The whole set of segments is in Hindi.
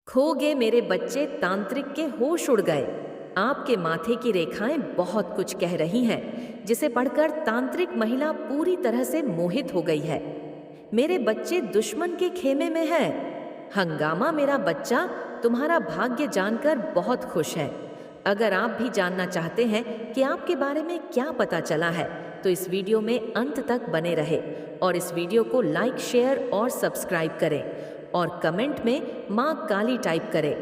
खो गए मेरे बच्चे तांत्रिक के होश उड़ गए। आपके माथे की रेखाएं बहुत कुछ कह रही हैं, जिसे पढ़कर तांत्रिक महिला पूरी तरह से मोहित हो गई है। मेरे बच्चे दुश्मन के खेमे में है। हंगामा मेरा बच्चा तुम्हारा भाग्य जानकर बहुत खुश है। अगर आप भी जानना चाहते हैं कि आपके बारे में क्या पता चला है, तो इस वीडियो में अंत तक बने रहे और इस वीडियो को लाइक, शेयर और सब्सक्राइब करें और कमेंट में माँ काली टाइप करें।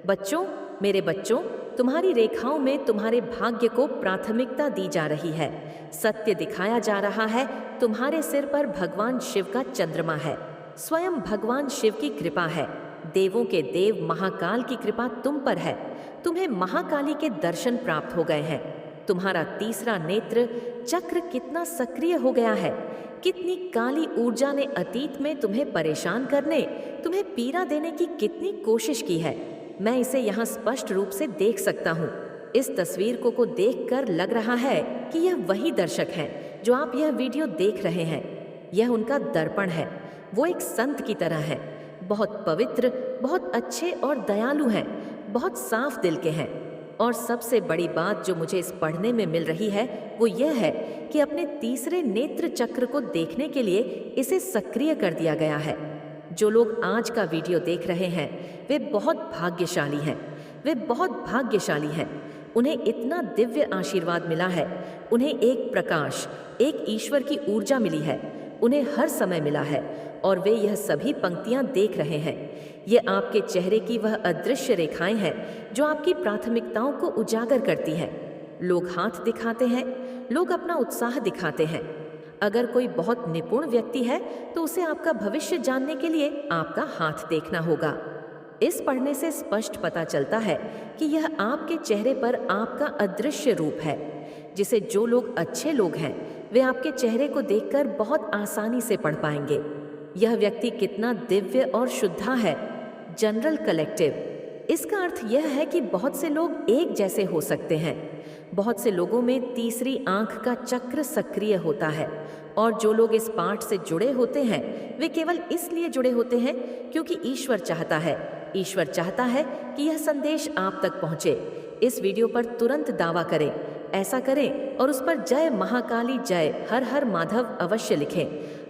बच्चों, मेरे बच्चों, तुम्हारी रेखाओं में तुम्हारे भाग्य को प्राथमिकता दी जा रही है। सत्य दिखाया जा रहा है। तुम्हारे सिर पर भगवान शिव का चंद्रमा है। स्वयं भगवान शिव की कृपा है। देवों के देव महाकाल की कृपा तुम पर है। तुम्हें महाकाली के दर्शन प्राप्त हो गए हैं। तुम्हारा तीसरा नेत्र चक्र कितना सक्रिय हो गया है। कितनी काली ऊर्जा ने अतीत में तुम्हें परेशान करने, तुम्हें पीड़ा देने की कितनी कोशिश की है, मैं इसे यहाँ स्पष्ट रूप से देख सकता हूँ। इस तस्वीर को देखकर लग रहा है कि यह वही दर्शक हैं जो आप यह वीडियो देख रहे हैं। यह उनका दर्पण है। वो एक संत की तरह है, बहुत पवित्र, बहुत अच्छे और दयालु हैं, बहुत साफ दिल के हैं। और सबसे बड़ी बात जो मुझे इस पढ़ने में मिल रही है वो यह है कि अपने तीसरे नेत्र चक्र को देखने के लिए इसे सक्रिय कर दिया गया है। जो लोग आज का वीडियो देख रहे हैं वे बहुत भाग्यशाली हैं। वे बहुत भाग्यशाली हैं। उन्हें इतना दिव्य आशीर्वाद मिला है। उन्हें एक प्रकाश, एक ईश्वर की ऊर्जा मिली है। उन्हें हर समय मिला है और वे यह सभी पंक्तियां देख रहे हैं। ये आपके चेहरे की वह अदृश्य रेखाएं हैं जो आपकी प्राथमिकताओं को उजागर करती हैं। लोग हाथ दिखाते हैं, लोग अपना उत्साह दिखाते हैं। अगर कोई बहुत निपुण व्यक्ति है तो उसे आपका भविष्य जानने के लिए आपका हाथ देखना होगा। इस पढ़ने से स्पष्ट पता चलता है कि यह आपके चेहरे पर आपका अदृश्य रूप है, जिसे जो लोग अच्छे लोग हैं वे आपके चेहरे को देखकर बहुत आसानी से पढ़ पाएंगे। यह व्यक्ति कितना दिव्य और शुद्धा है। जनरल कलेक्टिव, इसका अर्थ यह है कि बहुत से लोग एक जैसे हो सकते हैं। बहुत से लोगों में तीसरी आंख का चक्र सक्रिय होता है और जो लोग इस पाठ से जुड़े होते हैं वे केवल इसलिए जुड़े होते हैं क्योंकि ईश्वर चाहता है। ईश्वर चाहता है कि यह संदेश आप तक पहुंचे। इस वीडियो पर तुरंत दावा करें, ऐसा करें और उस पर जय महाकाली, जय हर हर माधव अवश्य लिखें।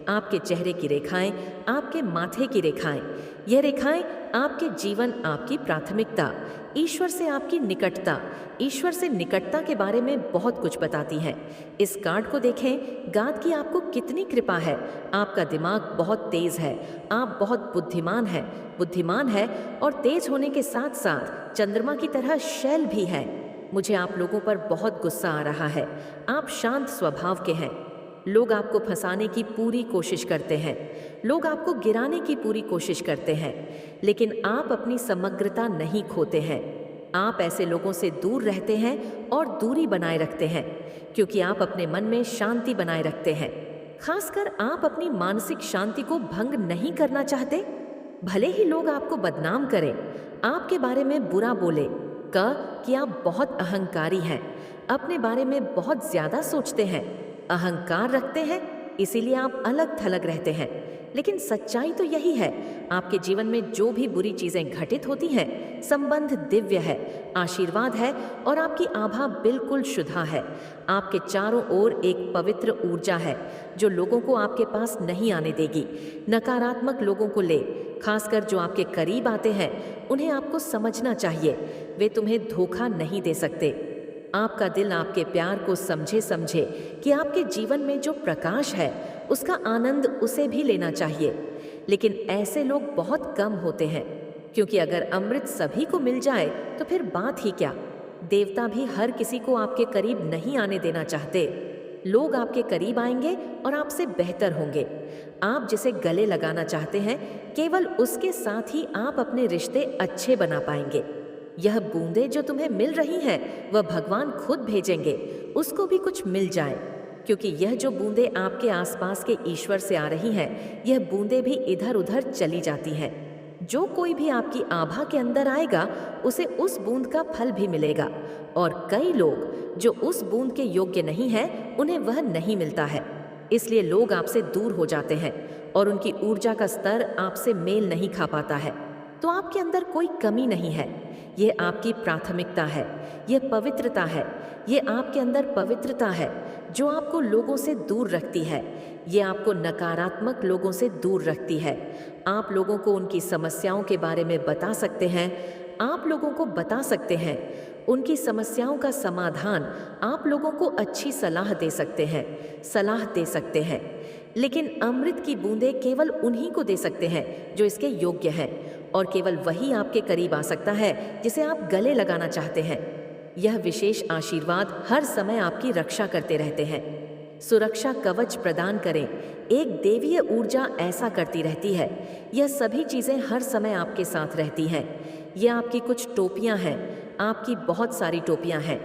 आपके चेहरे की रेखाएं, आपके माथे की रेखाएं, यह रेखाएं आपके जीवन, आपकी प्राथमिकता, ईश्वर से आपकी निकटता, ईश्वर से निकटता के बारे में बहुत कुछ बताती हैं। इस कार्ड को देखें, गाद की आपको कितनी कृपा है। आपका दिमाग बहुत तेज है। आप बहुत बुद्धिमान है और तेज होने के साथ साथ चंद्रमा की तरह शैल भी है। मुझे आप लोगों पर बहुत गुस्सा आ रहा है। आप शांत स्वभाव के हैं। लोग आपको फंसाने की पूरी कोशिश करते हैं। लोग आपको गिराने की पूरी कोशिश करते हैं, लेकिन आप अपनी समग्रता नहीं खोते हैं। आप ऐसे लोगों से दूर रहते हैं और दूरी बनाए रखते हैं क्योंकि आप अपने मन में शांति बनाए रखते हैं। खासकर आप अपनी मानसिक शांति को भंग नहीं करना चाहते। भले ही लोग आपको बदनाम करें, आपके बारे में बुरा बोले, कि आप बहुत अहंकारी हैं, अपने बारे में बहुत ज्यादा सोचते हैं, अहंकार रखते हैं, इसीलिए आप अलग थलग रहते हैं। लेकिन सच्चाई तो यही है, आपके जीवन में जो भी बुरी चीजें घटित होती हैं, संबंध दिव्य है, आशीर्वाद है और आपकी आभा बिल्कुल शुद्धा है। आपके चारों ओर एक पवित्र ऊर्जा है जो लोगों को आपके पास नहीं आने देगी। नकारात्मक लोगों को ले, खासकर जो आपके करीब आते हैं, उन्हें आपको समझना चाहिए। वे तुम्हें धोखा नहीं दे सकते। आपका दिल आपके प्यार को समझे कि आपके जीवन में जो प्रकाश है उसका आनंद उसे भी लेना चाहिए। लेकिन ऐसे लोग बहुत कम होते हैं, क्योंकि अगर अमृत सभी को मिल जाए तो फिर बात ही क्या। देवता भी हर किसी को आपके करीब नहीं आने देना चाहते। लोग आपके करीब आएंगे और आपसे बेहतर होंगे। आप जिसे गले लगाना चाहते हैं, केवल उसके साथ ही आप अपने रिश्ते अच्छे बना पाएंगे। यह बूंदें जो तुम्हें मिल रही हैं वह भगवान खुद भेजेंगे, उसको भी कुछ मिल जाए, क्योंकि यह जो बूंदें आपके आसपास के ईश्वर से आ रही हैं, यह बूंदें भी इधर उधर चली जाती हैं। जो कोई भी आपकी आभा के अंदर आएगा उसे उस बूंद का फल भी मिलेगा, और कई लोग जो उस बूंद के योग्य नहीं हैं उन्हें वह नहीं मिलता है। इसलिए लोग आपसे दूर हो जाते हैं और उनकी ऊर्जा का स्तर आपसे मेल नहीं खा पाता है। तो आपके अंदर कोई कमी नहीं है। ये आपकी प्राथमिकता है, ये पवित्रता है, ये आपके अंदर पवित्रता है जो आपको लोगों से दूर रखती है। ये आपको नकारात्मक लोगों से दूर रखती है। आप लोगों को उनकी समस्याओं के बारे में बता सकते हैं, आप लोगों को बता सकते हैं उनकी समस्याओं का समाधान, आप लोगों को अच्छी सलाह दे सकते हैं, सलाह दे सकते हैं। लेकिन अमृत की बूंदें केवल उन्हीं को दे सकते हैं जो इसके योग्य हैं, और केवल वही आपके करीब आ सकता है जिसे आप गले लगाना चाहते हैं। यह विशेष आशीर्वाद हर समय आपकी रक्षा करते रहते हैं। सुरक्षा कवच प्रदान करें। एक देवीय ऊर्जा ऐसा करती रहती है। यह सभी चीज़ें हर समय आपके साथ रहती हैं। ये आपकी कुछ टोपियां हैं, आपकी बहुत सारी टोपियां हैं।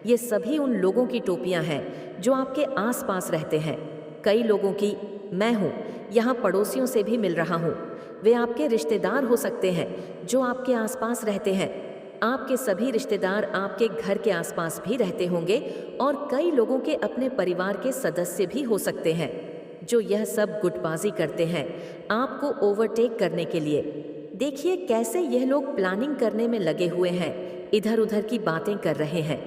ये सभी उन लोगों की टोपियां हैं जो आपके आसपास रहते हैं। कई लोगों की मैं हूँ, यहाँ पड़ोसियों से भी मिल रहा हूँ। वे आपके रिश्तेदार हो सकते हैं जो आपके आसपास रहते हैं। आपके सभी रिश्तेदार आपके घर के आसपास भी रहते होंगे, और कई लोगों के अपने परिवार के सदस्य भी हो सकते हैं जो यह सब गुटबाजी करते हैं आपको ओवरटेक करने के लिए। देखिए कैसे यह लोग प्लानिंग करने में लगे हुए हैं, इधर उधर की बातें कर रहे हैं।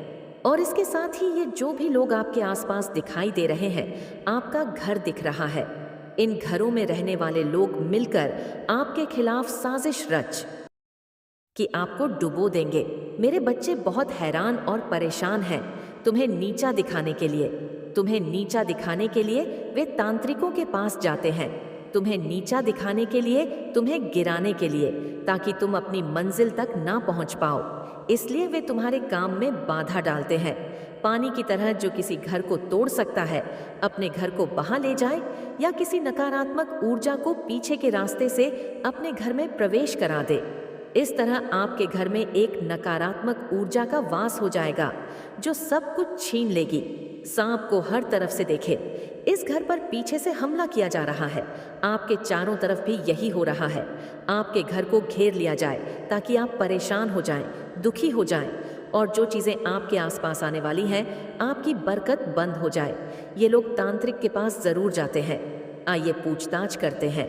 और इसके साथ ही ये जो भी लोग आपके आसपास दिखाई दे रहे हैं, आपका घर दिख रहा है। इन घरों में रहने वाले लोग मिलकर आपके खिलाफ साजिश रच कि आपको डुबो देंगे। मेरे बच्चे बहुत हैरान और परेशान हैं। तुम्हें नीचा दिखाने के लिए, तुम्हें नीचा दिखाने के लिए वे तांत्रिकों के पास जाते हैं। तुम्हें नीचा दिखाने के लिए, तुम्हें गिराने के लिए, ताकि तुम अपनी मंजिल तक ना पहुंच पाओ। इसलिए वे तुम्हारे काम में बाधा डालते हैं। पानी की तरह जो किसी घर को तोड़ सकता है, अपने घर को बहा ले जाए, या किसी नकारात्मक ऊर्जा को पीछे के रास्ते से अपने घर में प्रवेश करा दे। इस तरह आपके घर में एक नकारात्मक ऊर्जा का वास हो जाएगा जो सब कुछ छीन लेगी। सांप को हर तरफ से देखे, इस घर पर पीछे से हमला किया जा रहा है। आपके चारों तरफ भी यही हो रहा है। आपके घर को घेर लिया जाए ताकि आप परेशान हो जाएं, दुखी हो जाएं, और जो चीज़ें आपके आसपास आने वाली हैं, आपकी बरकत बंद हो जाए। ये लोग तांत्रिक के पास ज़रूर जाते हैं, आइए पूछताछ करते हैं।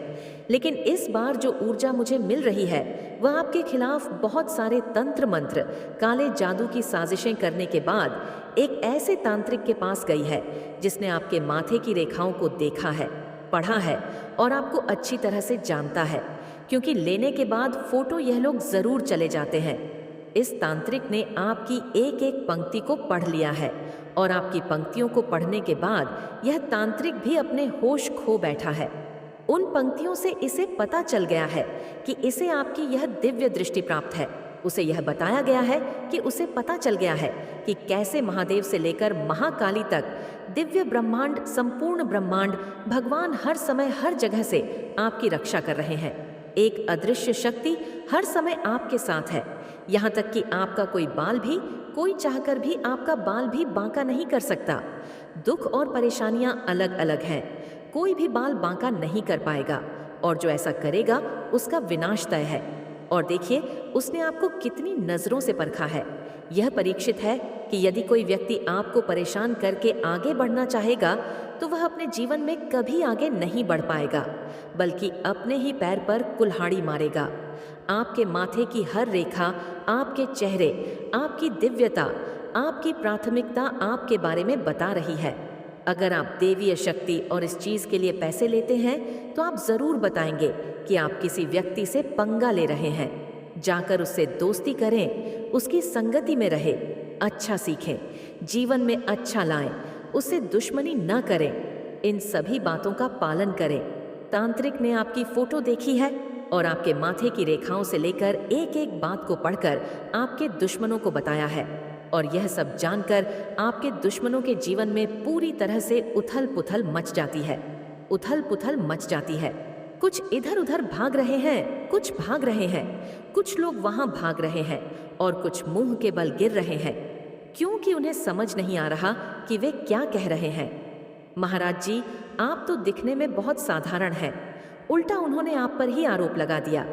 लेकिन इस बार जो ऊर्जा मुझे मिल रही है वह आपके खिलाफ बहुत सारे तंत्र मंत्र, काले जादू की साजिशें करने के बाद एक ऐसे तांत्रिक के पास गई है जिसने आपके माथे की रेखाओं को देखा है, पढ़ा है और आपको अच्छी तरह से जानता है, क्योंकि लेने के बाद फोटो यह लोग जरूर चले जाते हैं। इस तांत्रिक ने आपकी एक एक पंक्ति को पढ़ लिया है, और आपकी पंक्तियों को पढ़ने के बाद यह तांत्रिक भी अपने होश खो बैठा है। उन पंक्तियों से इसे पता चल गया है कि इसे आपकी यह दिव्य दृष्टि प्राप्त है। उसे यह बताया गया है कि उसे पता चल गया है कि कैसे महादेव से लेकर महाकाली तक दिव्य ब्रह्मांड, संपूर्ण ब्रह्मांड, भगवान हर समय हर जगह से आपकी रक्षा कर रहे हैं। एक अदृश्य शक्ति हर समय आपके साथ है। यहाँ तक कि आपका कोई बाल भी, कोई चाहकर भी आपका बाल भी बांका नहीं कर सकता। दुख और परेशानियां अलग अलग हैं, कोई भी बाल बांका नहीं कर पाएगा, और जो ऐसा करेगा उसका विनाश तय है। और देखिए उसने आपको कितनी नजरों से परखा है। यह परीक्षित है कि यदि कोई व्यक्ति आपको परेशान करके आगे बढ़ना चाहेगा तो वह अपने जीवन में कभी आगे नहीं बढ़ पाएगा, बल्कि अपने ही पैर पर कुल्हाड़ी मारेगा। आपके माथे की हर रेखा, आपके चेहरे, आपकी दिव्यता, आपकी प्राथमिकता आपके बारे में बता रही है। अगर आप देवीय शक्ति और इस चीज़ के लिए पैसे लेते हैं तो आप ज़रूर बताएंगे कि आप किसी व्यक्ति से पंगा ले रहे हैं। जाकर उससे दोस्ती करें, उसकी संगति में रहे, अच्छा सीखें, जीवन में अच्छा लाएं, उससे दुश्मनी न करें। इन सभी बातों का पालन करें। तांत्रिक ने आपकी फोटो देखी है और आपके माथे की रेखाओं से लेकर एक एक बात को पढ़कर आपके दुश्मनों को बताया है, और यह सब जानकर आपके दुश्मनों के जीवन में पूरी तरह से उथल पुथल मच जाती है। उथल पुथल मच जाती है। कुछ इधर उधर भाग रहे हैं, कुछ भाग रहे हैं, कुछ लोग वहां भाग रहे हैं, और कुछ मुंह के बल गिर रहे हैं, क्योंकि उन्हें समझ नहीं आ रहा कि वे क्या कह रहे हैं। महाराज जी, आप तो दिखने में बहुत साधारण हैं। उल्टा उन्होंने आप पर ही आरोप लगा दिया।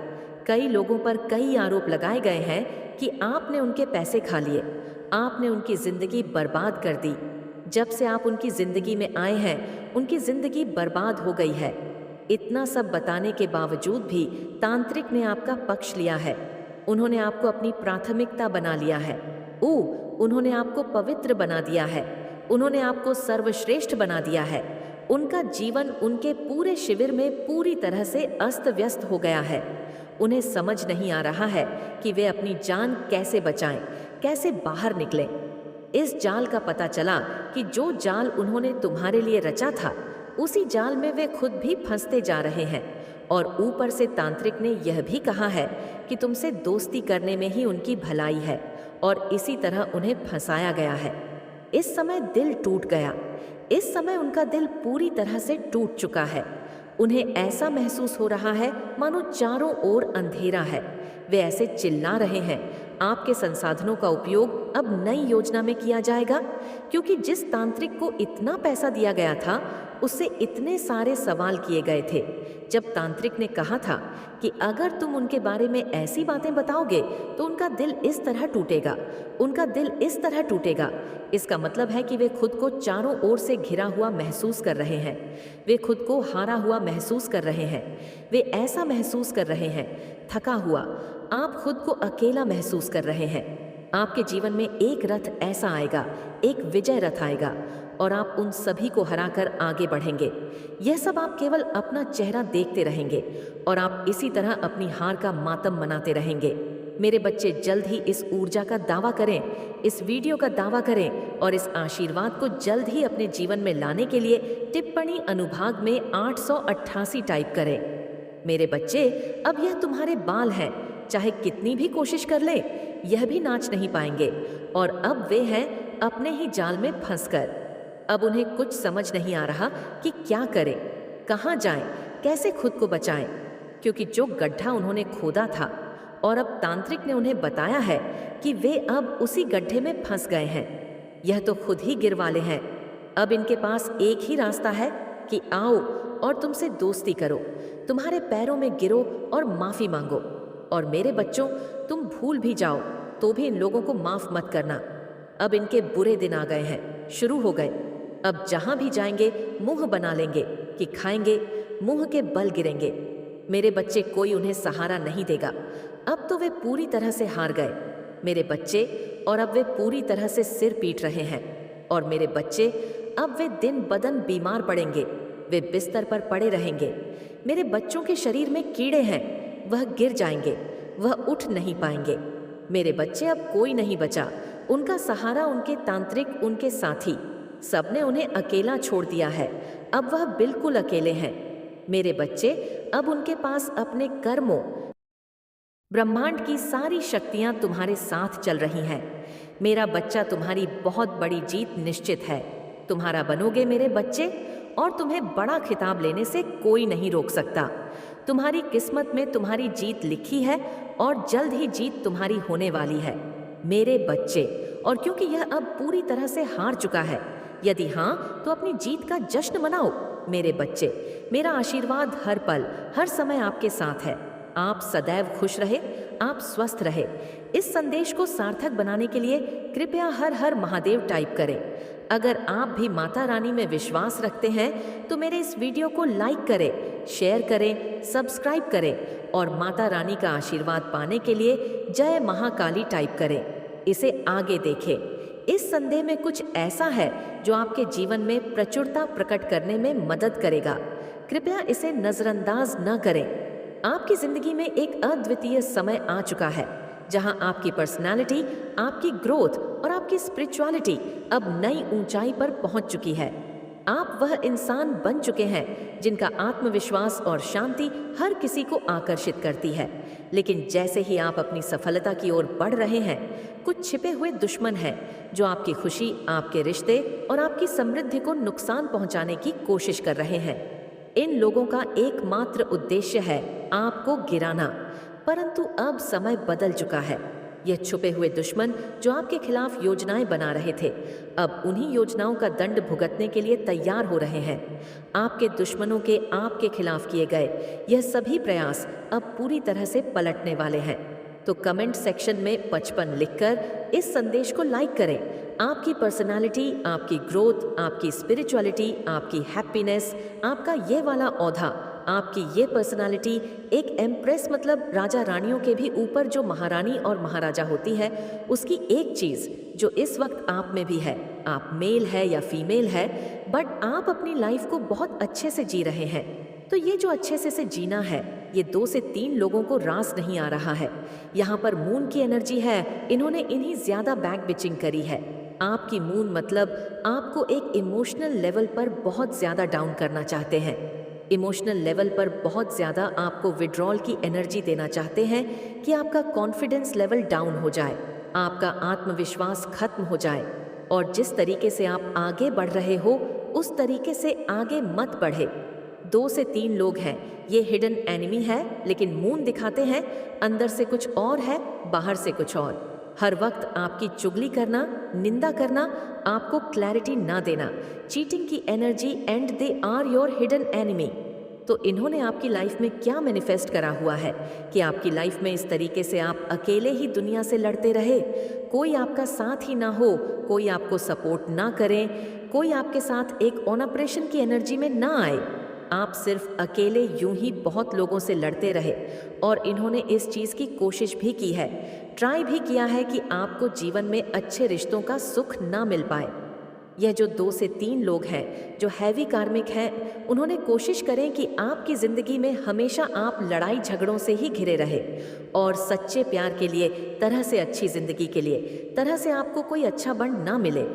कई लोगों पर कई आरोप लगाए गए हैं कि आपने उनके पैसे खा लिए, आपने उनकी जिंदगी बर्बाद कर दी। जब से आप उनकी जिंदगी में आए हैं, उनकी जिंदगी बर्बाद हो गई है। इतना सब बताने के बावजूद भी तांत्रिक ने आपका पक्ष लिया है। उन्होंने आपको अपनी प्राथमिकता बना लिया है। उन्होंने आपको पवित्र बना दिया है। उन्होंने आपको सर्वश्रेष्ठ बना दिया है। उनका जीवन उनके पूरे शिविर में पूरी तरह से अस्त व्यस्त हो गया है। उन्हें समझ नहीं आ रहा है कि वे अपनी जान कैसे बचाएं, कैसे बाहर निकलें। इस जाल का पता चला कि जो जाल उन्होंने तुम्हारे लिए रचा था, उसी जाल में वे खुद भी फंसते जा रहे हैं। और ऊपर से तांत्रिक ने यह भी कहा है कि तुमसे दोस्ती करने में ही उनकी भलाई है, और इसी तरह उन्हें फंसाया गया है। इस समय दिल टूट गया। इस समय उनका दिल पूरी तरह से टूट चुका है। उन्हें ऐसा महसूस हो रहा है मानो चारों ओर अंधेरा है। वे ऐसे चिल्ला रहे हैं, आपके संसाधनों का उपयोग अब नई योजना में किया जाएगा, क्योंकि जिस तांत्रिक को इतना पैसा दिया गया था, उससे इतने सारे सवाल किए गए थे। जब तांत्रिक ने कहा था कि अगर तुम उनके बारे में ऐसी बातें बताओगे तो उनका दिल इस तरह टूटेगा, उनका दिल इस तरह टूटेगा, इसका मतलब है कि वे खुद को चारों ओर से घिरा हुआ महसूस कर रहे हैं। वे खुद को हारा हुआ महसूस कर रहे हैं। वे ऐसा महसूस कर रहे हैं, थका हुआ। आप खुद को अकेला महसूस कर रहे हैं। आपके जीवन में एक रथ ऐसा आएगा, एक विजय रथ आएगा, और आप उन सभी को हराकर आगे बढ़ेंगे। यह सब आप केवल अपना चेहरा देखते रहेंगे, और आप इसी तरह अपनी हार का मातम मनाते रहेंगे। मेरे बच्चे, जल्द ही इस ऊर्जा का दावा करें, इस वीडियो का दावा करें, और इस आशीर्वाद को जल्द ही अपने जीवन में लाने के लिए टिप्पणी अनुभाग में 888 टाइप करें। मेरे बच्चे, अब यह तुम्हारे बाल हैं, चाहे कितनी भी कोशिश कर ले, यह भी नाच नहीं पाएंगे। और अब वे हैं अपने ही जाल में फंसकर। अब उन्हें कुछ समझ नहीं आ रहा कि क्या करें, कहाँ जाएं, कैसे खुद को बचाएं, क्योंकि जो गड्ढा उन्होंने खोदा था और अब तांत्रिक ने उन्हें बताया है कि वे अब उसी गड्ढे में फंस गए हैं। यह तो खुद ही गिरवाले हैं। अब इनके पास एक ही रास्ता है कि आओ और तुमसे दोस्ती करो, तुम्हारे पैरों में गिरो और माफ़ी मांगो। और मेरे बच्चों, तुम भूल भी जाओ तो भी इन लोगों को माफ़ मत करना। अब इनके बुरे दिन आ गए हैं, शुरू हो गए। अब जहाँ भी जाएंगे मुंह बना लेंगे कि खाएंगे, मुंह के बल गिरेंगे। मेरे बच्चे, कोई उन्हें सहारा नहीं देगा। अब तो वे पूरी तरह से हार गए मेरे बच्चे, और अब वे पूरी तरह से सिर पीट रहे हैं। और मेरे बच्चे, अब वे दिन बदन बीमार पड़ेंगे, वे बिस्तर पर पड़े रहेंगे। मेरे बच्चों के शरीर में कीड़े हैं, वह गिर जाएंगे, वह उठ नहीं पाएंगे। मेरे बच्चे, अब कोई नहीं बचा। उनका सहारा उनके तांत्रिक, उनके साथी, सबने उन्हें अकेला छोड़ दिया है। अब वह बिल्कुल अकेले हैं। मेरे बच्चे, अब उनके पास अपने कर्मों, ब्रह्मांड की सारी शक्तियां तुम्हारे साथ चल रही हैं। मेरा बच्चा, तुम्हारी बहुत बड़ी जीत निश्चित है। तुम्हारा बनोगे मेरे बच्चे, और तुम्हें बड़ा खिताब लेने से कोई नहीं रोक सकता। तुम्हारी किस्मत में तुम्हारी जीत लिखी है, और जल्द ही जीत तुम्हारी होने वाली है मेरे बच्चे। और क्योंकि यह अब पूरी तरह से हार चुका है, यदि हाँ तो अपनी जीत का जश्न मनाओ मेरे बच्चे। मेरा आशीर्वाद हर पल, हर समय आपके साथ है। आप सदैव खुश रहे, आप स्वस्थ रहे। इस संदेश को सार्थक बनाने के लिए कृपया हर हर महादेव टाइप करें। अगर आप भी माता रानी में विश्वास रखते हैं तो मेरे इस वीडियो को लाइक करें, शेयर करें, सब्सक्राइब करें, और माता रानी का आशीर्वाद पाने के लिए जय महाकाली टाइप करें। इसे आगे देखें। इस संदेह में कुछ ऐसा है जो आपके जीवन में प्रचुरता प्रकट करने में मदद करेगा। कृपया इसे नज़रअंदाज न करें। आपकी जिंदगी में एक अद्वितीय समय आ चुका है जहां आपकी पर्सनालिटी, आपकी ग्रोथ और आपकी स्पिरिचुअलिटी अब नई ऊंचाई पर पहुंच चुकी है। आप वह इंसान बन चुके हैं जिनका आत्मविश्वास और शांति हर किसी को आकर्षित करती है। लेकिन जैसे ही आप अपनी सफलता की ओर बढ़ रहे हैं, कुछ छिपे हुए दुश्मन हैं जो आपकी खुशी, आपके रिश्ते और आपकी समृद्धि को नुकसान पहुंचाने की कोशिश कर रहे हैं। इन लोगों का एकमात्र उद्देश्य है आपको गिराना, परंतु अब समय बदल चुका है। यह छुपे हुए दुश्मन जो आपके खिलाफ योजनाएं बना रहे थे, अब उन्हीं योजनाओं का दंड भुगतने के लिए तैयार हो रहे हैं। आपके दुश्मनों के आपके खिलाफ किए गए यह सभी प्रयास अब पूरी तरह से पलटने वाले हैं। तो कमेंट सेक्शन में 55 लिखकर इस संदेश को लाइक करें। आपकी पर्सनालिटी, आपकी ग्रोथ, आपकी स्पिरिचुअलिटी, आपकी हैप्पीनेस, आपका ये वाला औधा आपकी ये पर्सनालिटी एक एम्प्रेस मतलब राजा रानियों के भी ऊपर जो महारानी और महाराजा होती है, उसकी एक चीज़ जो इस वक्त आप में भी है, आप मेल है या फीमेल है, बट आप अपनी लाइफ को बहुत अच्छे से जी रहे हैं। तो ये जो अच्छे से जीना है, ये 2 से 3 लोगों को रास नहीं आ रहा है। यहाँ पर मून की एनर्जी है, इन्होंने इन्हीं ज़्यादा बैक बिचिंग करी है। आपकी मून मतलब आपको एक इमोशनल लेवल पर बहुत ज़्यादा डाउन करना चाहते हैं। इमोशनल लेवल पर बहुत ज़्यादा आपको विड्रॉल की एनर्जी देना चाहते हैं कि आपका कॉन्फिडेंस लेवल डाउन हो जाए, आपका आत्मविश्वास खत्म हो जाए और जिस तरीके से आप आगे बढ़ रहे हो उस तरीके से आगे मत बढ़े। 2 से 3 लोग हैं, ये हिडन एनिमी है, लेकिन मून दिखाते हैं अंदर से कुछ और है, बाहर से कुछ और। हर वक्त आपकी चुगली करना, निंदा करना, आपको क्लैरिटी ना देना, चीटिंग की energy, and they are your hidden enemy. तो इन्होंने आपकी लाइफ में क्या मैनिफेस्ट करा हुआ है कि आपकी लाइफ में इस तरीके से आप अकेले ही दुनिया से लड़ते रहे, कोई आपका साथ ही ना हो, कोई आपको सपोर्ट ना करे, कोई आपके साथ एक ऑनप्रेशन की एनर्जी में ना आए, आप सिर्फ अकेले यूं ही बहुत लोगों से लड़ते रहे। और इन्होंने इस चीज़ की कोशिश भी की है, ट्राई भी किया है कि आपको जीवन में अच्छे रिश्तों का सुख ना मिल पाए। यह जो 2 से 3 लोग हैं जो हैवी कार्मिक हैं, उन्होंने कोशिश करें कि आपकी ज़िंदगी में हमेशा आप लड़ाई झगड़ों से ही घिरे रहे और सच्चे प्यार के लिए, तरह से अच्छी ज़िंदगी के लिए, तरह से आपको कोई अच्छा बंड ना मिले।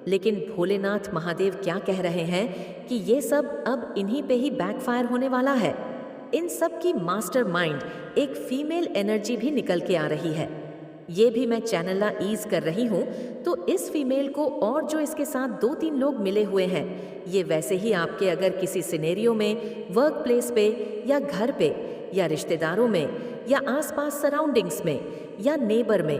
लेकिन भोलेनाथ महादेव क्या कह रहे हैं कि ये सब अब इन्हीं पे ही बैकफायर होने वाला है। इन सब की मास्टरमाइंड एक फीमेल एनर्जी भी निकल के आ रही है। ये भी मैं चैनल ईज कर रही हूँ, तो इस फीमेल को और जो इसके साथ 2-3 लोग मिले हुए हैं, ये वैसे ही आपके अगर किसी सिनेरियो में, वर्क प्लेस पे या घर पे या रिश्तेदारों में या आसपास सराउंडिंग्स में या नेबर में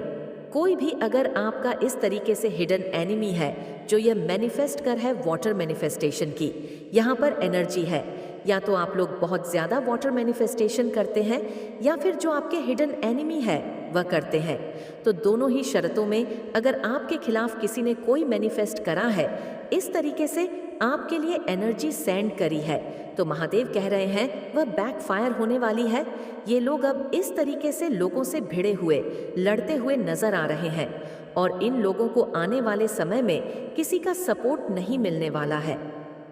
कोई भी अगर आपका इस तरीके से हिडन एनिमी है जो ये मैनिफेस्ट कर है वाटर मैनिफेस्टेशन की, यहाँ पर एनर्जी है, या तो आप लोग बहुत ज़्यादा वाटर मैनिफेस्टेशन करते हैं या फिर जो आपके हिडन एनिमी है वह करते हैं। तो दोनों ही शर्तों में अगर आपके खिलाफ किसी ने कोई मैनिफेस्ट करा है, इस तरीके से आपके लिए एनर्जी सेंड करी है, तो महादेव कह रहे हैं वह बैकफायर होने वाली है। ये लोग अब इस तरीके से लोगों से भिड़े हुए, लड़ते हुए नजर आ रहे हैं और इन लोगों को आने वाले समय में किसी का सपोर्ट नहीं मिलने वाला है।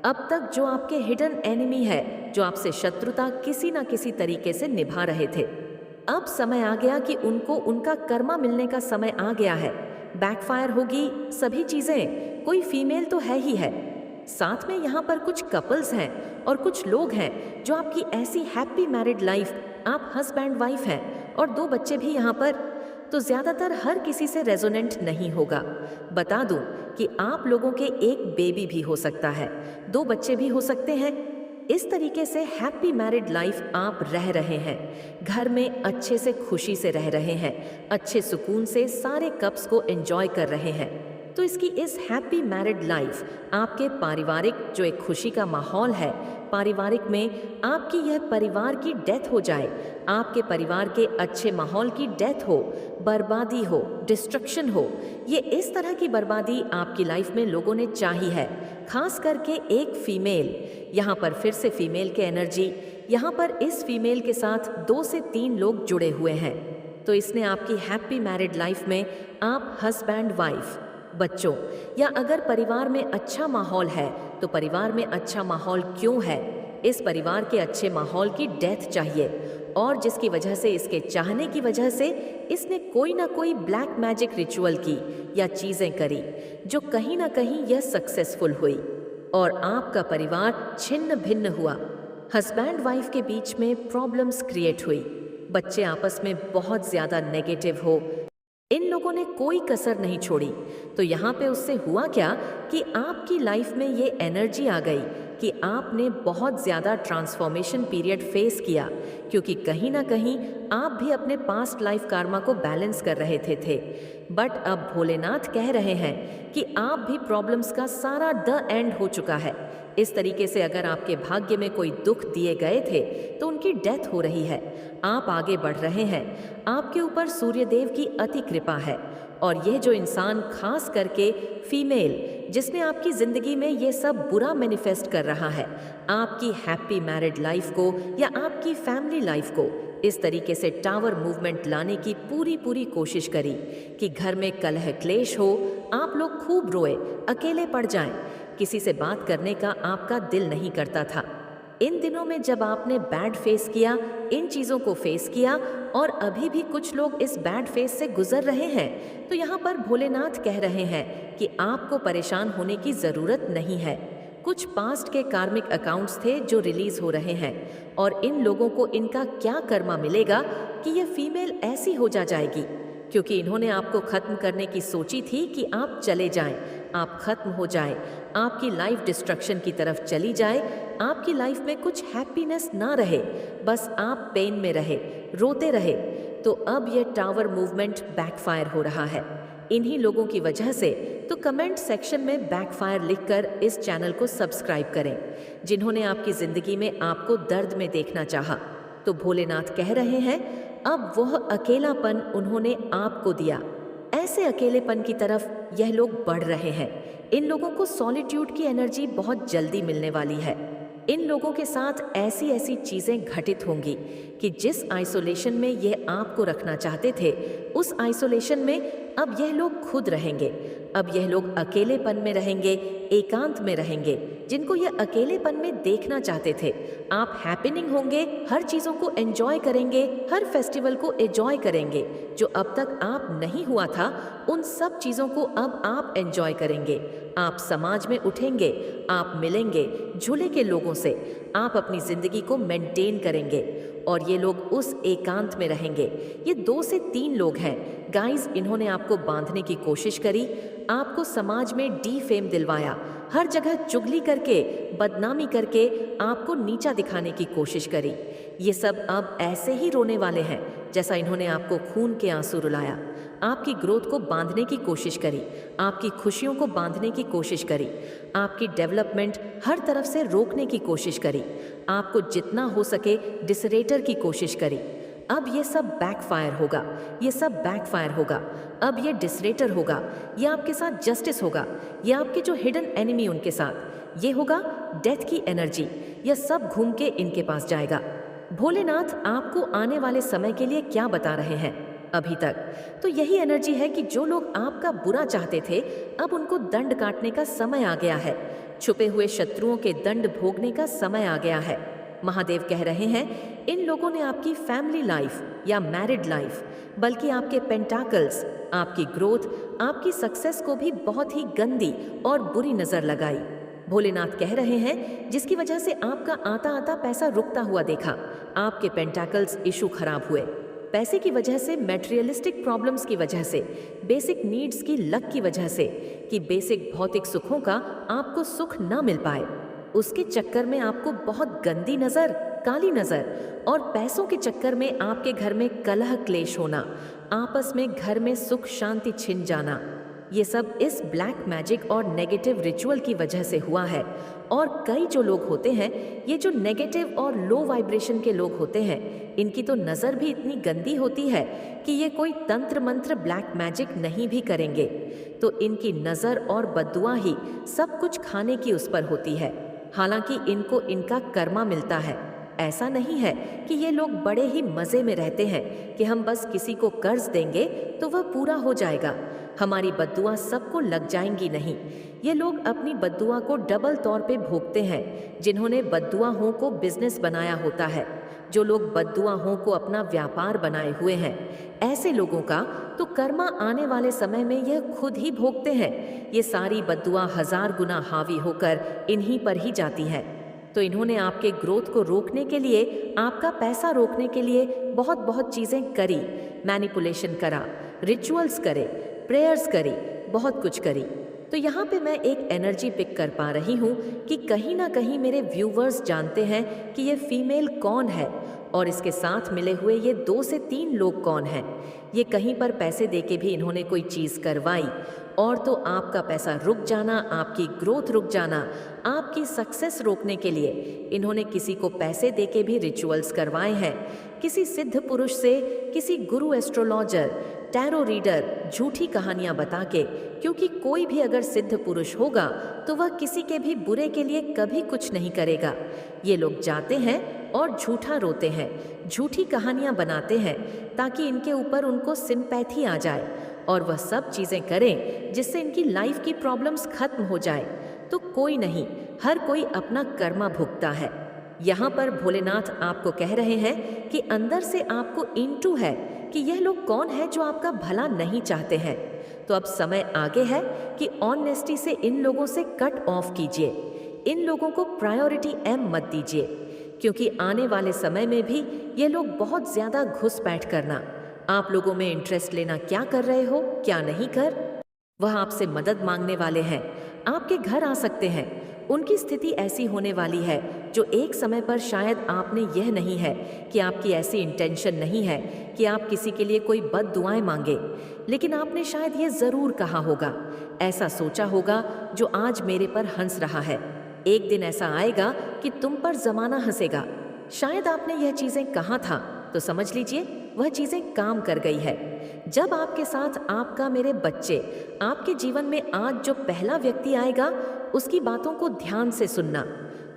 अब तक जो आपके हिडन एनिमी है, जो आपसे शत्रुता किसी ना किसी तरीके से निभा रहे थे, अब समय आ गया कि उनको उनका कर्मा मिलने का समय आ गया है। बैकफायर होगी सभी चीज़ें, कोई फीमेल तो है ही है, साथ में यहाँ पर कुछ कपल्स हैं और कुछ लोग हैं जो आपकी ऐसी हैप्पी मैरिड लाइफ, आप हस्बैंड वाइफ हैं और 2 बच्चे भी यहाँ पर, तो ज़्यादातर हर किसी से रेजोनेंट नहीं होगा। बता दूं कि आप लोगों के एक बेबी भी हो सकता है, 2 बच्चे भी हो सकते हैं। इस तरीके से हैप्पी मैरिड लाइफ आप रह रहे हैं, घर में अच्छे से खुशी से रह रहे हैं, अच्छे सुकून से सारे कप्स को एंजॉय कर रहे हैं। तो इसकी इस हैप्पी मैरिड लाइफ आपके पारिवारिक जो एक खुशी का माहौल है, पारिवारिक में आपकी यह परिवार की डेथ हो जाए, आपके परिवार के अच्छे माहौल की डेथ हो, बर्बादी हो, डिस्ट्रक्शन हो, ये इस तरह की बर्बादी आपकी लाइफ में लोगों ने चाही है। खास करके एक फीमेल, यहाँ पर फिर से फीमेल के एनर्जी, यहाँ पर इस फीमेल के साथ 2 से 3 लोग जुड़े हुए हैं। तो इसने आपकी हैप्पी मैरिड लाइफ में आप हस्बैंड वाइफ, बच्चों, या अगर परिवार में अच्छा माहौल है तो परिवार में अच्छा माहौल क्यों है, इस परिवार के अच्छे माहौल की डेथ चाहिए और जिसकी वजह से, इसके चाहने की वजह से इसने कोई ना कोई ब्लैक मैजिक रिचुअल की या चीज़ें करी जो कहीं ना कहीं यह सक्सेसफुल हुई और आपका परिवार छिन्न भिन्न हुआ। हस्बैंड वाइफ के बीच में प्रॉब्लम्स क्रिएट हुई, बच्चे आपस में बहुत ज़्यादा नेगेटिव हो, इन लोगों ने कोई कसर नहीं छोड़ी। तो यहाँ पे उससे हुआ क्या कि आपकी लाइफ में ये एनर्जी आ गई कि आपने बहुत ज़्यादा ट्रांसफॉर्मेशन पीरियड फेस किया, क्योंकि कहीं ना कहीं आप भी अपने पास्ट लाइफ कार्मा को बैलेंस कर रहे थे। बट अब भोलेनाथ कह रहे हैं कि आप भी प्रॉब्लम्स का सारा द एंड हो चुका है, इस तरीके से अगर आपके भाग्य में कोई दुख दिए गए थे तो उनकी डेथ हो रही है। आप आगे बढ़ रहे हैं। आपके ऊपर सूर्यदेव की अति कृपा है। और यह जो इंसान, खास करके फीमेल, जिसने आपकी जिंदगी में ये सब बुरा मैनिफेस्ट कर रहा है, आपकी हैप्पी मैरिड लाइफ को या आपकी फैमिली लाइफ को इस तरीके से टावर मूवमेंट लाने की पूरी कोशिश करी कि घर में कलह क्लेश हो, आप लोग खूब रोए, अकेले पड़ जाएं, किसी से बात करने का आपका दिल नहीं करता था। इन दिनों में जब आपने बैड फेस किया, इन चीज़ों को फेस किया और अभी भी कुछ लोग इस बैड फेस से गुजर रहे हैं, तो यहाँ पर भोलेनाथ कह रहे हैं कि आपको परेशान होने की ज़रूरत नहीं है। कुछ पास्ट के कार्मिक अकाउंट्स थे जो रिलीज हो रहे हैं और इन लोगों को इनका क्या कर्मा मिलेगा कि ये फीमेल ऐसी हो जाएगी, क्योंकि इन्होंने आपको खत्म करने की सोची थी कि आप चले जाएं, आप खत्म हो जाएं, आपकी लाइफ डिस्ट्रक्शन की तरफ चली जाए, आपकी लाइफ में कुछ हैप्पीनेस ना रहे, बस आप पेन में रहे, रोते रहे। तो अब यह टावर मूवमेंट बैकफायर हो रहा है इन्हीं लोगों की वजह से। तो कमेंट सेक्शन में बैकफायर लिखकर इस चैनल को सब्सक्राइब करें। जिन्होंने आपकी जिंदगी में आपको दर्द में देखना चाहा, तो भोलेनाथ कह रहे हैं अब वह अकेलापन उन्होंने आपको दिया। ऐसे अकेलेपन की तरफ यह लोग बढ़ रहे हैं। इन लोगों को सॉलिट्यूड की एनर्जी बहुत जल्दी मिलने वाली है। इन लोगों के साथ ऐसी ऐसी चीजें घटित होंगी कि जिस आइसोलेशन में ये आपको रखना चाहते थे, उस आइसोलेशन में अब यह लोग खुद रहेंगे। अब यह लोग अकेलेपन में रहेंगे, एकांत में रहेंगे, जिनको ये अकेलेपन में देखना चाहते थे। आप हैपनिंग होंगे, हर चीज़ों को एंजॉय करेंगे, हर फेस्टिवल को एंजॉय करेंगे। जो अब तक आप नहीं हुआ था, उन सब चीज़ों को अब आप एंजॉय करेंगे। आप समाज में उठेंगे, आप मिलेंगे झूले के लोगों से, आप अपनी ज़िंदगी को मेंटेन करेंगे और ये लोग उस एकांत में रहेंगे। ये 2 से 3 लोग हैं गाइस, इन्होंने आपको बांधने की कोशिश करी, आपको समाज में डीफेम दिलवाया, हर जगह चुगली करके, बदनामी करके आपको नीचा दिखाने की कोशिश करी। ये सब अब ऐसे ही रोने वाले हैं जैसा इन्होंने आपको खून के आंसू रुलाया। आपकी ग्रोथ को बांधने की कोशिश करी, आपकी खुशियों को बांधने की कोशिश करी, आपकी डेवलपमेंट हर तरफ से रोकने की कोशिश करी, आपको जितना हो सके डिसरेटर की कोशिश करी। अब ये सब बैकफायर होगा, ये सब बैकफायर होगा। अब ये डिसरेटर होगा, ये आपके साथ जस्टिस होगा, ये आपके जो हिडन एनिमी उनके साथ, ये होगा डेथ की एनर्जी। यह सब घूम के इनके पास जाएगा। भोलेनाथ आपको आने वाले समय के लिए क्या बता रहे हैं अभी तक? तो यही एनर्जी है कि जो लोग आपका बुरा चाहते थे, अब उनको दंड काटने का समय आ गया है। छुपे हुए शत्रुओं के दंड भोगने का समय आ गया है। महादेव कह रहे हैं इन लोगों ने आपकी फैमिली लाइफ या मैरिड लाइफ, बल्कि आपके पेंटाकल्स, आपकी ग्रोथ, आपकी सक्सेस को भी बहुत ही गंदी और बुरी नजर लगाई। भोलेनाथ कह रहे हैं जिसकी वजह से आपका आता आता पैसा रुकता हुआ देखा, आपके पेंटाकल्स इशू खराब हुए। पैसे की वजह से, मेटेरियलिस्टिक प्रॉब्लम्स की वजह से, बेसिक नीड्स की लक की वजह से, कि बेसिक भौतिक सुखों का आपको सुख ना मिल पाए, उसके चक्कर में आपको बहुत गंदी नजर, काली नजर, और पैसों के चक्कर में आपके घर में कलह क्लेश होना, आपस में घर में सुख शांति छिन जाना, ये सब इस ब्लैक मैजिक और नेगेटिव रिचुअल की वजह से हुआ है। और कई जो लोग होते हैं, ये जो नेगेटिव और लो वाइब्रेशन के लोग होते हैं, इनकी तो नज़र भी इतनी गंदी होती है कि ये कोई तंत्र मंत्र ब्लैक मैजिक नहीं भी करेंगे, तो इनकी नज़र और बद्दुआ ही सब कुछ खाने की उस पर होती है। हालांकि इनको इनका कर्मा मिलता है। ऐसा नहीं है कि ये लोग बड़े ही मज़े में रहते हैं कि हम बस किसी को कर्ज देंगे तो वह पूरा हो जाएगा, हमारी बद्दुआ सबको लग जाएंगी, नहीं। ये लोग अपनी बद्दुआ को डबल तौर पे भोगते हैं। जिन्होंने बद्दुआहों को बिजनेस बनाया होता है, जो लोग बद्दुआहों को अपना व्यापार बनाए हुए हैं, ऐसे लोगों का तो कर्मा आने वाले समय में यह खुद ही भोगते हैं। ये सारी बद्दुआ 1000 गुना हावी होकर इन्हीं पर ही जाती है। तो इन्होंने आपके ग्रोथ को रोकने के लिए, आपका पैसा रोकने के लिए बहुत बहुत चीज़ें करी, मैनिपुलेशन करा, रिचुअल्स करे, प्रेयर्स करी, बहुत कुछ करी। तो यहाँ पे मैं एक एनर्जी पिक कर पा रही हूँ कि कहीं ना कहीं मेरे व्यूवर्स जानते हैं कि ये फीमेल कौन है और इसके साथ मिले हुए ये 2 से 3 लोग कौन हैं? ये कहीं पर पैसे देके भी इन्होंने कोई चीज़ करवाई, और तो आपका पैसा रुक जाना, आपकी ग्रोथ रुक जाना, आपकी सक्सेस रोकने के लिए इन्होंने किसी को पैसे देके भी रिचुअल्स करवाए हैं। किसी सिद्ध पुरुष से, किसी गुरु एस्ट्रोलॉजर, टैरो रीडर, झूठी कहानियां बता के, क्योंकि कोई भी अगर सिद्ध पुरुष होगा तो वह किसी के भी बुरे के लिए कभी कुछ नहीं करेगा। ये लोग जाते हैं और झूठा रोते हैं, झूठी कहानियां बनाते हैं ताकि इनके ऊपर उनको सिंपैथी आ जाए और वह सब चीज़ें करें जिससे इनकी लाइफ की प्रॉब्लम्स खत्म हो जाए। तो कोई नहीं, हर कोई अपना कर्मा भुगता है। यहाँ पर भोलेनाथ आपको कह रहे हैं कि अंदर से आपको इंटू है कि यह लोग कौन है जो आपका भला नहीं चाहते हैं। तो अब समय आगे है कि ऑनेस्टी से इन लोगों से कट ऑफ कीजिए, इन लोगों को प्रायोरिटी एम मत दीजिए, क्योंकि आने वाले समय में भी ये लोग बहुत ज़्यादा घुसपैठ करना, आप लोगों में इंटरेस्ट लेना, क्या कर रहे हो क्या नहीं कर, वह आपसे मदद मांगने वाले हैं, आपके घर आ सकते हैं। उनकी स्थिति ऐसी होने वाली है जो एक समय पर शायद आपने यह नहीं है कि आपकी ऐसी इंटेंशन नहीं है कि आप किसी के लिए कोई बद दुआएं मांगे, लेकिन आपने शायद यह ज़रूर कहा होगा, ऐसा सोचा होगा जो आज मेरे पर हंस रहा है, एक दिन ऐसा आएगा कि तुम पर ज़माना हंसेगा। शायद आपने यह चीज़ें कहा था, तो समझ लीजिए वह चीज़ें काम कर गई है। जब आपके साथ आपका मेरे बच्चे, आपके जीवन में आज जो पहला व्यक्ति आएगा, उसकी बातों को ध्यान से सुनना,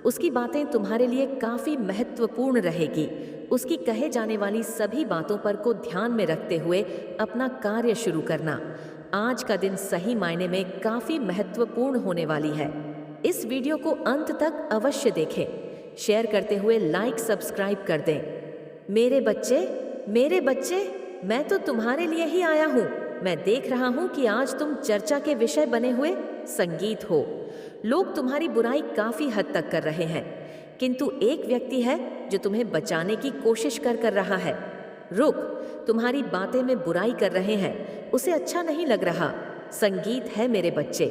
उसकी बातें तुम्हारे लिए काफ़ी महत्वपूर्ण रहेगी। उसकी कहे जाने वाली सभी बातों पर को ध्यान में रखते हुए अपना कार्य शुरू करना। आज का दिन सही मायने में काफ़ी महत्वपूर्ण होने वाली है। इस वीडियो को अंत तक अवश्य देखें, शेयर करते हुए लाइक सब्सक्राइब कर दें। मेरे बच्चे, मैं तो तुम्हारे लिए ही आया हूँ। मैं देख रहा हूँ कि आज तुम चर्चा के विषय बने हुए संगीत हो। लोग तुम्हारी बुराई काफ़ी हद तक कर रहे हैं, किंतु एक व्यक्ति है जो तुम्हें बचाने की कोशिश कर रहा है। रुक, तुम्हारी बातें में बुराई कर रहे हैं, उसे अच्छा नहीं लग रहा। संगीत है मेरे बच्चे,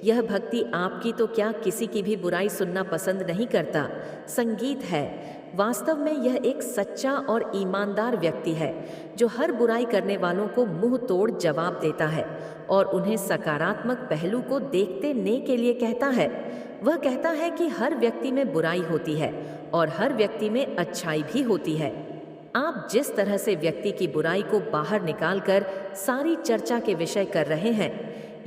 यह भक्ति आपकी तो क्या किसी की भी बुराई सुनना पसंद नहीं करता। संगीत है, वास्तव में यह एक सच्चा और ईमानदार व्यक्ति है जो हर बुराई करने वालों को मुंह तोड़ जवाब देता है और उन्हें सकारात्मक पहलू को देखने के लिए कहता है। वह कहता है कि हर व्यक्ति में बुराई होती है और हर व्यक्ति में अच्छाई भी होती है। आप जिस तरह से व्यक्ति की बुराई को बाहर निकालकर सारी चर्चा के विषय कर रहे हैं,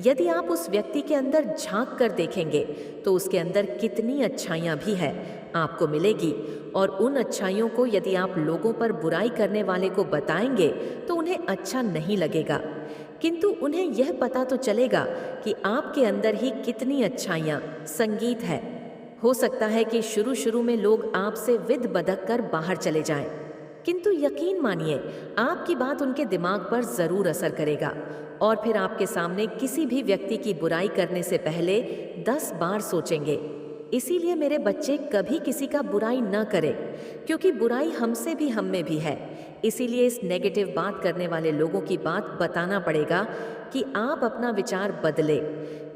यदि आप उस व्यक्ति के अंदर झांक कर देखेंगे तो उसके अंदर कितनी अच्छाइयाँ भी है आपको मिलेगी, और उन अच्छाइयों को यदि आप लोगों पर बुराई करने वाले को बताएंगे तो उन्हें अच्छा नहीं लगेगा, किंतु उन्हें यह पता तो चलेगा कि आपके अंदर ही कितनी अच्छाइयाँ संगीत है। हो सकता है कि शुरू में लोग आपसे विद बदक कर बाहर चले जाएं, किंतु यकीन मानिए आपकी बात उनके दिमाग पर ज़रूर असर करेगा और फिर आपके सामने किसी भी व्यक्ति की बुराई करने से पहले 10 बार सोचेंगे। इसीलिए मेरे बच्चे, कभी किसी का बुराई न करें, क्योंकि बुराई हमसे भी हम में भी है। इसीलिए इस नेगेटिव बात करने वाले लोगों की बात बताना पड़ेगा कि आप अपना विचार बदलें,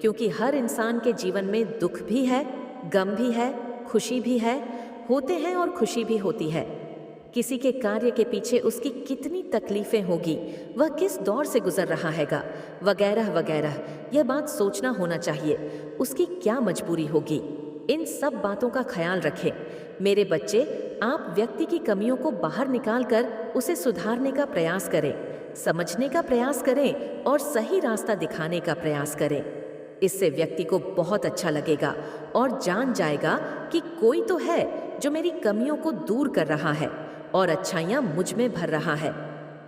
क्योंकि हर इंसान के जीवन में दुख भी है, गम भी है, खुशी भी है, होते हैं और खुशी भी होती है। किसी के कार्य के पीछे उसकी कितनी तकलीफें होगी, वह किस दौर से गुजर रहा हैगा, वगैरह वगैरह, यह बात सोचना होना चाहिए। उसकी क्या मजबूरी होगी, इन सब बातों का ख्याल रखें। मेरे बच्चे, आप व्यक्ति की कमियों को बाहर निकालकर उसे सुधारने का प्रयास करें, समझने का प्रयास करें और सही रास्ता दिखाने का प्रयास करें। इससे व्यक्ति को बहुत अच्छा लगेगा और जान जाएगा कि कोई तो है जो मेरी कमियों को दूर कर रहा है और अच्छाइयाँ मुझ में भर रहा है।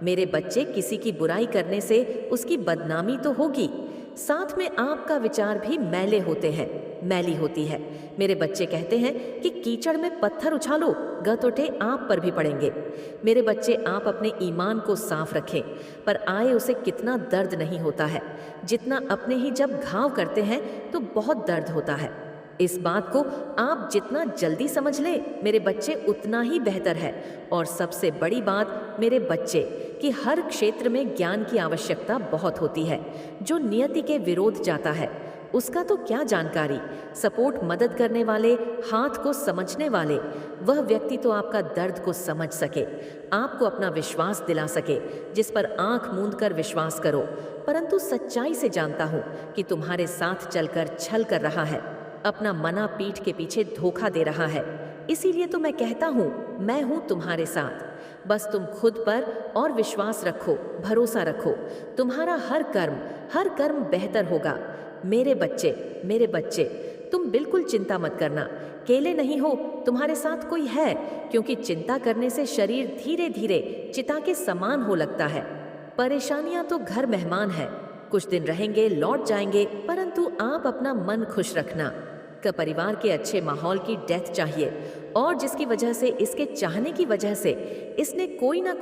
मेरे बच्चे, किसी की बुराई करने से उसकी बदनामी तो होगी, साथ में आपका विचार भी मैली होती है। मेरे बच्चे कहते हैं कि कीचड़ में पत्थर उछालो, गतोटे आप पर भी पड़ेंगे। मेरे बच्चे, आप अपने ईमान को साफ रखें, पर आए उसे कितना दर्द नहीं होता है जितना अपने ही जब घाव करते हैं तो बहुत दर्द होता है। इस बात को आप जितना जल्दी समझ लें मेरे बच्चे, उतना ही बेहतर है। और सबसे बड़ी बात मेरे बच्चे, कि हर क्षेत्र में ज्ञान की आवश्यकता बहुत होती है जो नियति के विरोध जाता है, उसका तो क्या जानकारी। सपोर्ट मदद करने वाले, हाथ को समझने वाले, वह व्यक्ति तो आपका दर्द को समझ सके, आपको अपना विश्वास दिला सके, जिस पर आंख मूंद कर विश्वास करो, परंतु सच्चाई से जानता हूं कि तुम्हारे साथ चलकर छल कर रहा है, अपना मना पीठ के पीछे धोखा दे रहा है। इसीलिए तो मैं कहता हूं, मैं हूं तुम्हारे साथ। बस तुम खुद पर और विश्वास रखो, भरोसा रखो। तुम्हारा हर कर्म बेहतर होगा। मेरे बच्चे, तुम बिल्कुल चिंता मत करना। अकेले नहीं हो, तुम्हारे साथ कोई है, क्योंकि चिंता करने से शरीर धीरे धीरे चिता के समान हो लगता है। परेशानियां तो घर मेहमान है, कुछ दिन रहेंगे, लौट जाएंगे, परंतु आप अपना मन खुश रखना। का परिवार के अच्छे माहौल की डेथ चाहिए, और जिसकी वजह से, इसके चाहने की वजह से इसने कोई ना